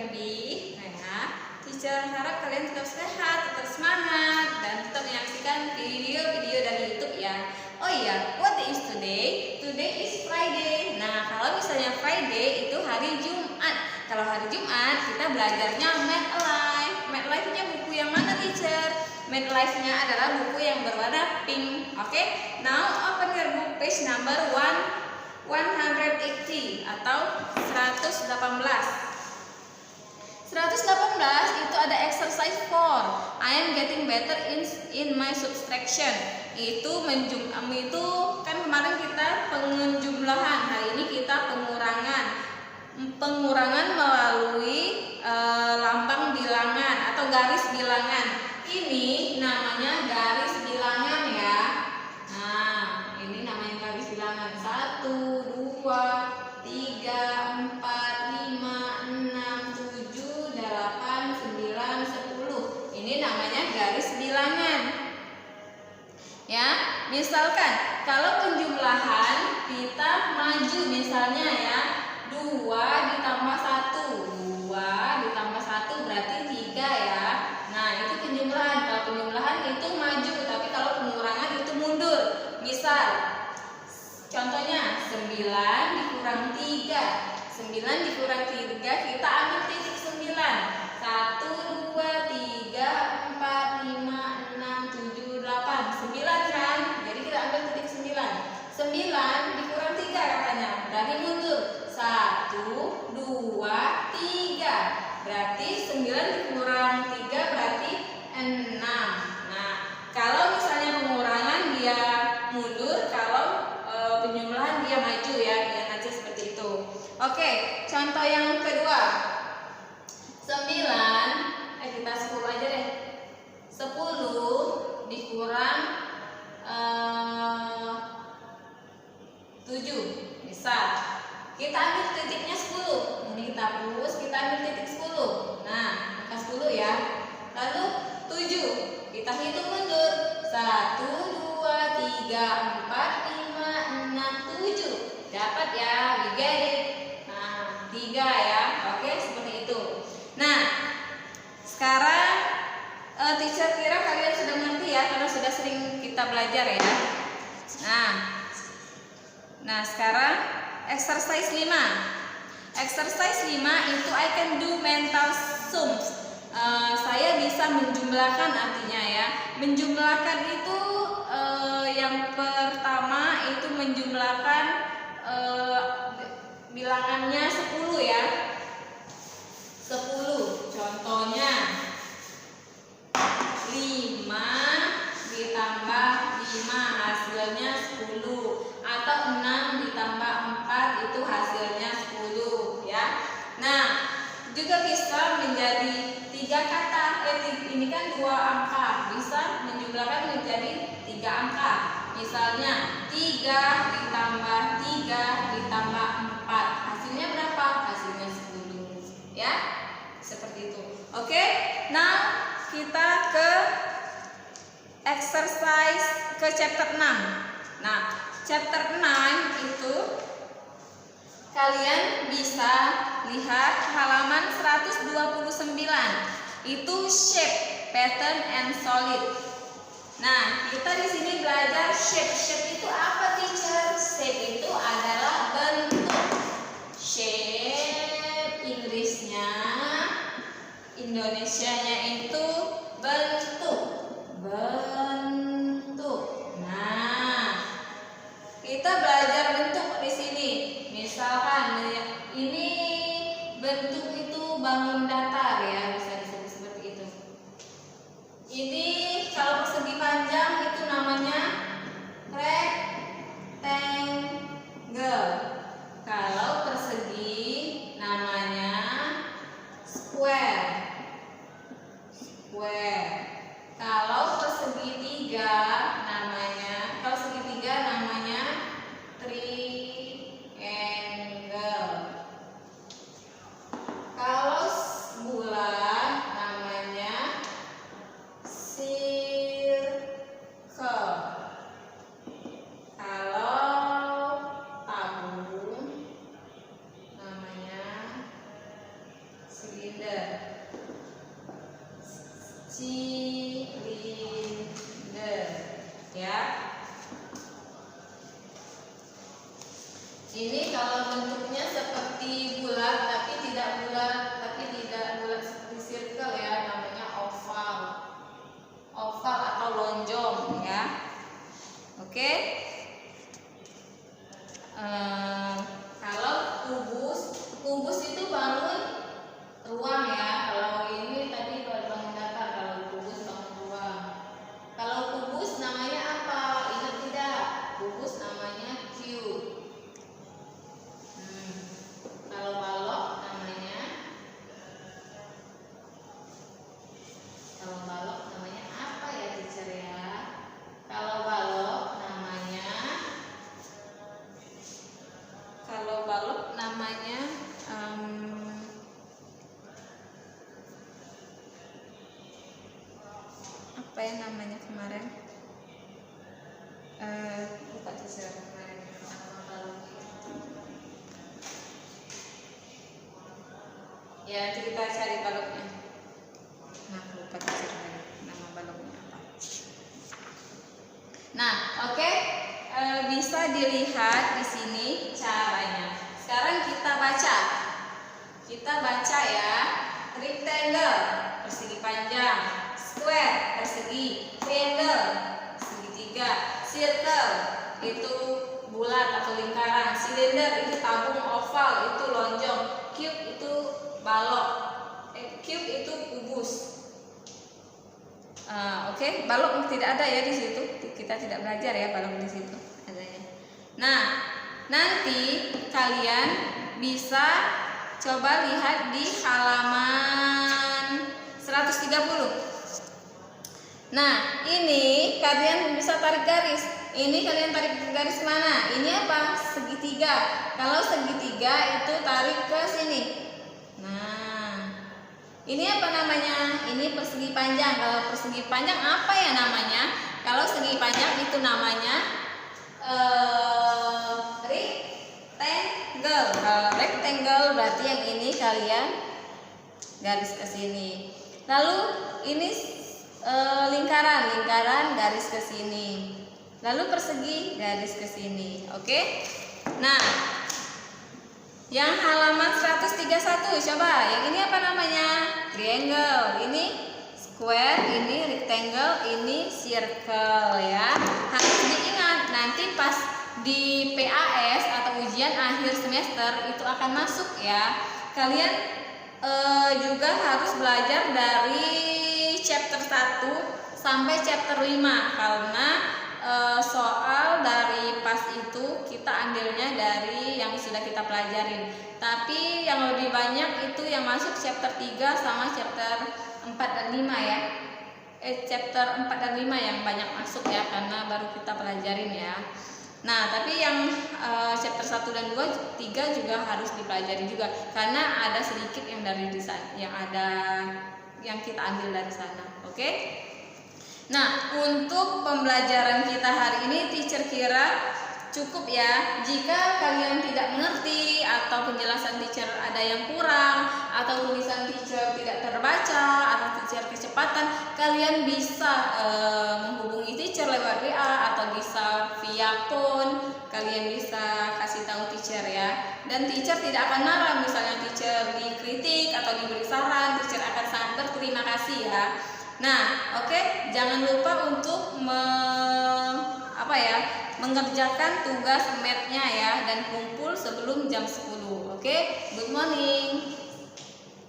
lebih. Nah ya, teacher harap kalian tetap sehat, tetap semangat, dan tetap menyaksikan video-video dari YouTube ya. Oh iya, what day is today? Today is Friday. Nah, kalau misalnya Friday itu hari Jumat. Kalau hari Jumat kita belajarnya Math Alive. Math Alive-nya buku yang mana, teacher? Math Alive-nya adalah buku yang berwarna pink. Oke, now open your book page number 180 atau 118. 118 itu ada exercise 4. I am getting better in my subtraction. Itu kan kemarin kita penjumlahan, hari ini kita pengurangan. Pengurangan melalui lambang bilangan atau garis bilangan. Ini namanya garis bilangan ya. Nah, ini namanya garis bilangan. 1, 2, 3, 4, 5, 6, 7, 8, 9, 10. Ini namanya garis bilangan. Ya, misalkan kalau penjumlahan kita maju misalnya ya, 2 ditambah 1. 2 ditambah 1 berarti 3 ya. Nah, itu penjumlahan. Kalau penjumlahan itu maju, tapi kalau pengurangan itu mundur. Misal contohnya 9 dikurang 3. 9 dikurang 3 kita ambil titik 9. 1, 2, 3, 4, 5, 6, 7, 8. 9 kan? Jadi kita ambil titik 9. 9 dikurang 3 katanya. Berarti mundur. 1, 2, 3. Berarti 9 dikurang 3 berarti 6. Nah, kalau misalnya pengurangan dia mundur, kalau penjumlahan dia maju ya, biar aja seperti itu. Oke, contoh yang kedua. 9, kita 10 aja deh. 10 dikurang 7. Misal kita ambil titiknya 10. Ini kita hapus, kita ambil titik 10. Nah, angka 10 ya. Lalu 7. Kita hitung mundur. 1, 2, 3, 4, 5, 6, 7. Dapat ya, we get it. Nah, 3 ya. Oke, seperti itu. Nah, sekarang teacher kira kalian sudah mengerti ya, karena sudah sering kita belajar ya. Nah, sekarang exercise 5. Exercise 5 itu I can do mental sums. Saya bisa menjumlahkan artinya ya. Menjumlahkan itu yang pertama itu menjumlahkan bilangannya 10 ya. 10. Contohnya 5 ditambah 5 hasilnya 10. Atau 6 ditambah 4 itu hasilnya 10 ya. Nah, juga bisa menjadi 3 kata. Ini kan 2 angka, bisa menjumlahkan menjadi 3 angka. Misalnya 3 ditambah 3 ditambah 4. Hasilnya berapa? Hasilnya 10 ya. Seperti itu. Oke. Nah, kita ke exercise ke chapter 6. Nah, chapter 6 itu kalian bisa lihat halaman 129. Itu shape, pattern and solid. Nah, kita di sini belajar shape. Shape itu apa, teacher? Shape itu adalah bentuk. Shape Inggrisnya, Indonesianya itu bentuk. Bentuk. Nah, kita belajar bentuk di sini. Misalkan ini bentuk itu bangun datar ya, bisa disebut seperti itu. Ini kalau persegi panjang itu namanya rectangle. Kalau persegi namanya square. Square. Kalau segitiga namanya triangle. Kalau silinder. Silinder, ya. Ini kalau bentuknya seperti bulat tapi tidak bulat seperti circle ya, namanya oval. Oval atau lonjong ya. Oke. Kalau kubus itu bangun ruang ya. Kalau ini tadi bangun datar, kalau kubus bangun ruang. Kalau kubus namanya apa? Ingat tidak? Kubus namanya cube. Kalau balok namanya apa ya teacher ya? Kalau balok namanya apa ya namanya kemarin? Lupa teacher kemarin nama baloknya. Ya, nanti kita cari baloknya. Nah, lupa teacher nama baloknya apa. Nah, oke. Bisa dilihat di sini caranya. Sekarang kita baca ya. Rectangle, persegi panjang. Square, persegi. Triangle, segitiga. Circle, itu bulat atau lingkaran. Cylinder itu tabung, oval itu lonjong. Cube itu balok. Cube itu kubus. Oke. Balok tidak ada ya di situ. Kita tidak belajar ya balok di situ adanya. Nah, nanti kalian bisa coba lihat di halaman 130. Nah, ini kalian bisa tarik garis. Ini kalian tarik garis mana? Ini apa? Segitiga. Kalau segitiga itu tarik ke sini. Nah, ini apa namanya? Ini persegi panjang. Kalau persegi panjang apa ya namanya? Kalau segi panjang itu namanya rectangle. Kalau rectangle berarti yang ini kalian garis ke sini. Lalu ini lingkaran garis ke sini. Lalu persegi garis ke sini. Oke? Nah, yang halaman 131 coba. Yang ini apa namanya? Triangle. Ini square, ini rectangle, ini circle ya. Harus diingat nanti pas di PAS atau ujian akhir semester itu akan masuk ya. Kalian juga harus belajar dari chapter 1 sampai chapter 5 karena soal dari PAS itu kita ambilnya dari yang sudah kita pelajarin. Tapi yang lebih banyak itu yang masuk chapter 3 sama chapter 4 dan 5 ya. Chapter 4 dan 5 yang banyak masuk ya karena baru kita pelajarin ya. Nah, tapi yang chapter 1 dan 2, 3 juga harus dipelajari juga karena ada sedikit yang dari yang kita ambil dari sana. Oke? Nah, untuk pembelajaran kita hari ini teacher kira cukup ya. Jika kalian tidak mengerti atau penjelasan teacher ada yang kurang atau tulisan teacher tidak terbaca atau teacher kecepatan, kalian bisa menghubungi teacher lewat WA atau bisa via phone. Kalian bisa kasih tahu teacher ya. Dan teacher tidak akan marah misalnya teacher dikritik atau diberi saran, teacher akan sangat berterima kasih ya. Nah, oke, jangan lupa untuk mengerjakan tugas math-nya ya dan kumpul sebelum jam 10. Oke, good morning.